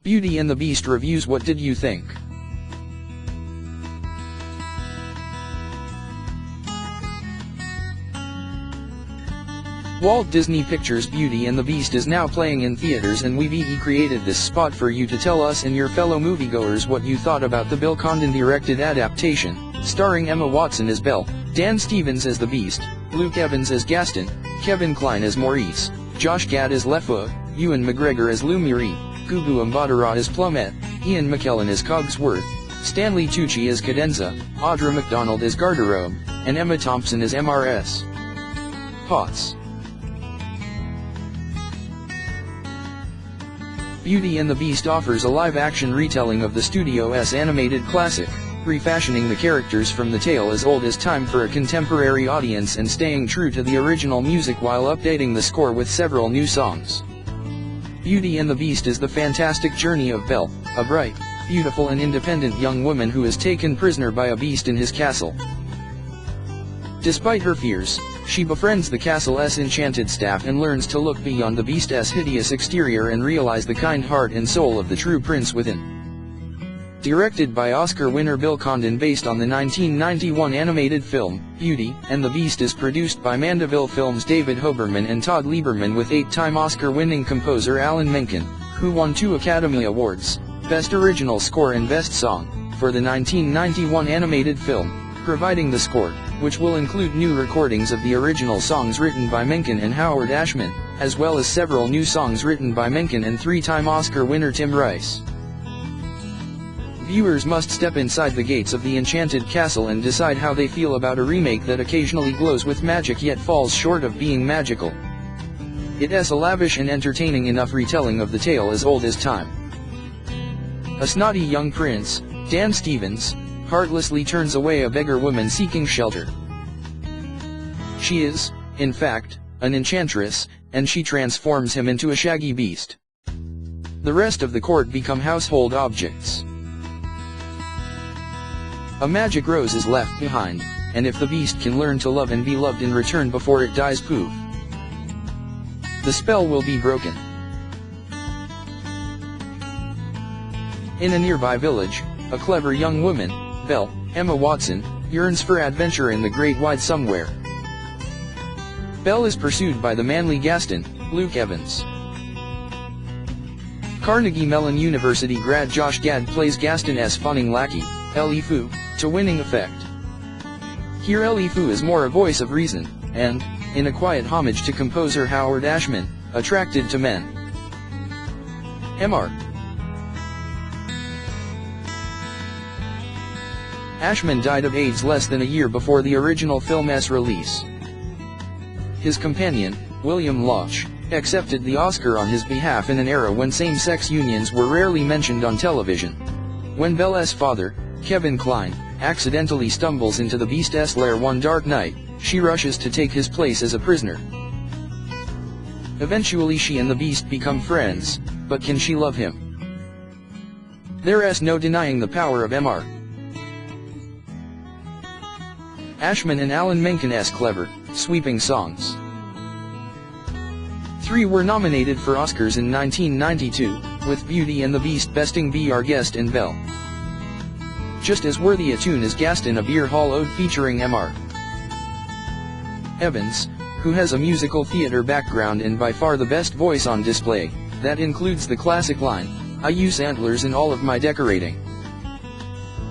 Beauty and the Beast reviews. What did you think? Walt Disney Pictures' Beauty and the Beast is now playing in theaters, and we've created this spot for you to tell us and your fellow moviegoers what you thought about the Bill Condon directed adaptation, starring Emma Watson as Belle, Dan Stevens as the Beast, Luke Evans as Gaston, Kevin Kline as Maurice, Josh Gad as LeFou, Ewan McGregor as Lumiri, Gugu Mbatha as Plumette, Ian McKellen as Cogsworth, Stanley Tucci as Cadenza, Audra McDonald as Garderobe, and Emma Thompson as MRS. Potts. Beauty and the Beast offers a live-action retelling of the studio's animated classic, refashioning the characters from the tale as old as time for a contemporary audience and staying true to the original music while updating the score with several new songs. Beauty and the Beast is the fantastic journey of Belle, a bright, beautiful and independent young woman who is taken prisoner by a beast in his castle. Despite her fears, she befriends the castle's enchanted staff and learns to look beyond the beast's hideous exterior and realize the kind heart and soul of the true prince within. Directed by Oscar winner Bill Condon, based on the 1991 animated film, Beauty and the Beast is produced by Mandeville Films' David Hoberman and Todd Lieberman, with 8-time Oscar-winning composer Alan Menken, who won 2 Academy Awards, Best Original Score and Best Song, for the 1991 animated film, providing the score, which will include new recordings of the original songs written by Menken and Howard Ashman, as well as several new songs written by Menken and 3-time Oscar winner Tim Rice. Viewers must step inside the gates of the enchanted castle and decide how they feel about a remake that occasionally glows with magic yet falls short of being magical. It's a lavish and entertaining enough retelling of the tale as old as time. A snotty young prince, Dan Stevens, heartlessly turns away a beggar woman seeking shelter. She is, in fact, an enchantress, and she transforms him into a shaggy beast. The rest of the court become household objects. A magic rose is left behind, and if the beast can learn to love and be loved in return before it dies, poof, the spell will be broken. In a nearby village, a clever young woman, Belle, Emma Watson, yearns for adventure in the great wide somewhere. Belle is pursued by the manly Gaston, Luke Evans. Carnegie Mellon University grad Josh Gad plays Gaston's fawning lackey, LeFou, to winning effect. Here LeFou is more a voice of reason, and, in a quiet homage to composer Howard Ashman, attracted to men. Mr. Ashman died of AIDS less than a year before the original film's release. His companion, William Loach, accepted the Oscar on his behalf in an era when same-sex unions were rarely mentioned on television. When Belle's father, Kevin Kline, accidentally stumbles into the Beast's lair one dark night, she rushes to take his place as a prisoner. Eventually she and the Beast become friends, but can she love him? There's no denying the power of Mr. Ashman and Alan Menken's clever, sweeping songs. 3 were nominated for Oscars in 1992, with Beauty and the Beast besting Be Our Guest and Belle. Just as worthy a tune as Gaston, a beer hall ode featuring Mr. Evans, who has a musical theater background and by far the best voice on display, that includes the classic line, "I use antlers in all of my decorating."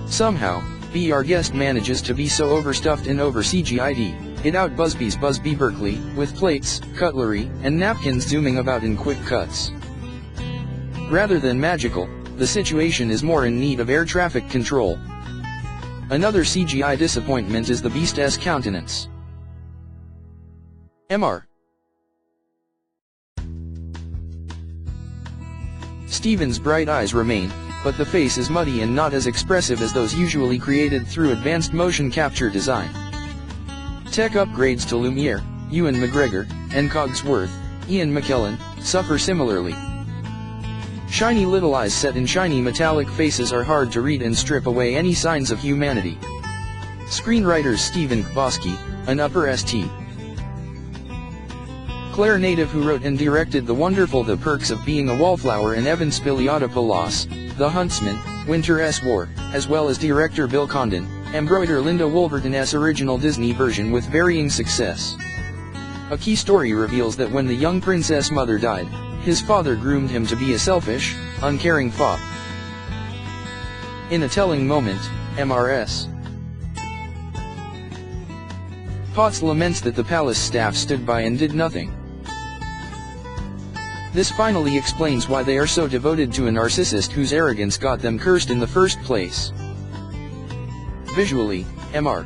Somehow, Be Our Guest manages to be so overstuffed and over-CGI'd, it out-Busby's Busby Berkeley, with plates, cutlery, and napkins zooming about in quick cuts. Rather than magical, the situation is more in need of air traffic control. Another CGI disappointment is the Beast's countenance. Mr. Stevens' bright eyes remain, but the face is muddy and not as expressive as those usually created through advanced motion capture design. Tech upgrades to Lumiere, Ewan McGregor, and Cogsworth, Ian McKellen, suffer similarly. Shiny little eyes set in shiny metallic faces are hard to read and strip away any signs of humanity. Screenwriters Stephen Chbosky, an upper St. Claire Native, who wrote and directed the wonderful The Perks of Being a Wallflower, and Evan Spiliotopoulos, The Huntsman, Winter S. War, as well as director Bill Condon, embroider Linda Wolverton's original Disney version with varying success. A key story reveals that when the young princess' mother died, his father groomed him to be a selfish, uncaring fop. In a telling moment, Mrs. Potts laments that the palace staff stood by and did nothing. This finally explains why they are so devoted to a narcissist whose arrogance got them cursed in the first place. Visually, Mr.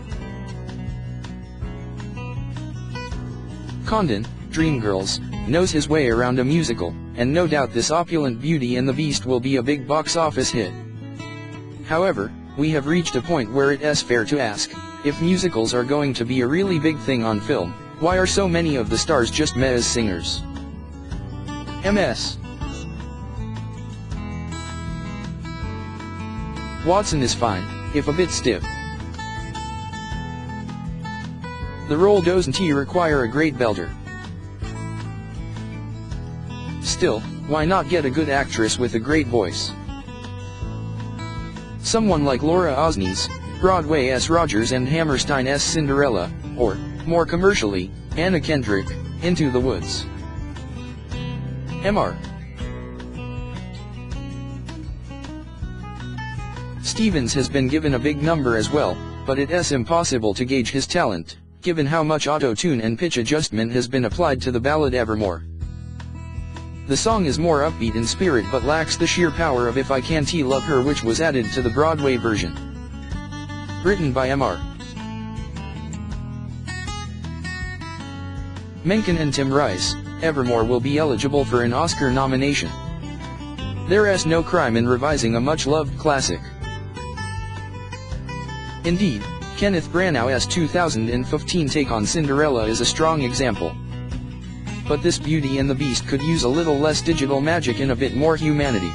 Condon, Dreamgirls, knows his way around a musical, and no doubt this opulent Beauty and the Beast will be a big box office hit. However, we have reached a point where it's fair to ask, if musicals are going to be a really big thing on film, why are so many of the stars just meh as singers? Ms. Watson is fine, if a bit stiff. The role doesn't require a great belter. Still, why not get a good actress with a great voice? Someone like Laura Osnes, Broadway's Rodgers and Hammerstein's Cinderella, or, more commercially, Anna Kendrick, Into the Woods. Mr. Stevens has been given a big number as well, but it's impossible to gauge his talent, given how much auto-tune and pitch adjustment has been applied to the ballad Evermore. The song is more upbeat in spirit but lacks the sheer power of If I Can't Love Her, which was added to the Broadway version. Written by Mr. Menken and Tim Rice, Evermore will be eligible for an Oscar nomination. There's no crime in revising a much-loved classic. Indeed, Kenneth Branagh's 2015 take on Cinderella is a strong example. But this Beauty and the Beast could use a little less digital magic and a bit more humanity.